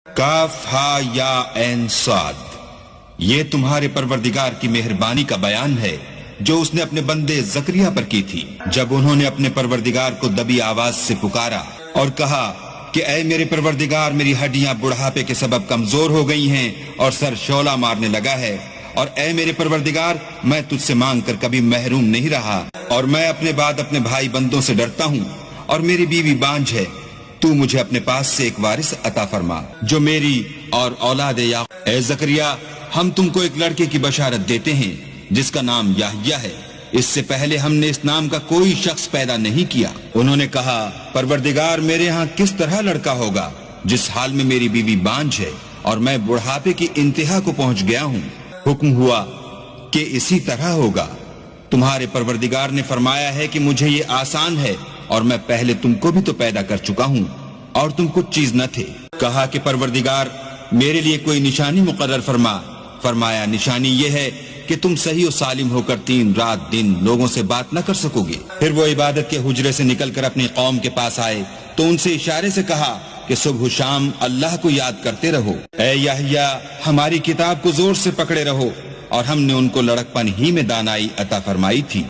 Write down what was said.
کاف ہا یا عین صاد، یہ تمہارے پروردگار کی مہربانی کا بیان ہے جو اس نے اپنے بندے زکریا پر کی تھی جب انہوں نے اپنے پروردگار کو دبی آواز سے پکارا اور کہا کہ اے میرے پروردگار، میری ہڈیاں بڑھاپے کے سبب کمزور ہو گئی ہیں اور سر شعلہ مارنے لگا ہے، اور اے میرے پروردگار، میں تجھ سے مانگ کر کبھی محروم نہیں رہا، اور میں اپنے بعد اپنے بھائی بندوں سے ڈرتا ہوں، اور میری بیوی بانجھ ہے، تو مجھے اپنے پاس سے ایک وارث عطا فرما جو میری اور اولاد یعقوب۔ اے زکریا، ہم تم کو ایک لڑکے کی بشارت دیتے ہیں جس کا نام یحییٰ ہے، اس سے پہلے ہم نے اس نام کا کوئی شخص پیدا نہیں کیا۔ انہوں نے کہا، پروردگار، میرے ہاں کس طرح لڑکا ہوگا جس حال میں میری بیوی بانجھ ہے اور میں بڑھاپے کی انتہا کو پہنچ گیا ہوں۔ حکم ہوا کہ اسی طرح ہوگا۔ تمہارے پروردگار نے فرمایا ہے کہ مجھے یہ آسان ہے، اور میں پہلے تم کو بھی تو پیدا کر چکا ہوں اور تم کچھ چیز نہ تھے۔ کہا کہ پروردگار، میرے لیے کوئی نشانی مقرر فرما۔ فرمایا، نشانی یہ ہے کہ تم صحیح و سالم ہو کر 3 رات دن لوگوں سے بات نہ کر سکو گے۔ پھر وہ عبادت کے حجرے سے نکل کر اپنی قوم کے پاس آئے تو ان سے اشارے سے کہا کہ صبح و شام اللہ کو یاد کرتے رہو۔ اے یحییٰ، ہماری کتاب کو زور سے پکڑے رہو، اور ہم نے ان کو لڑکپن ہی میں دانائی عطا فرمائی تھی۔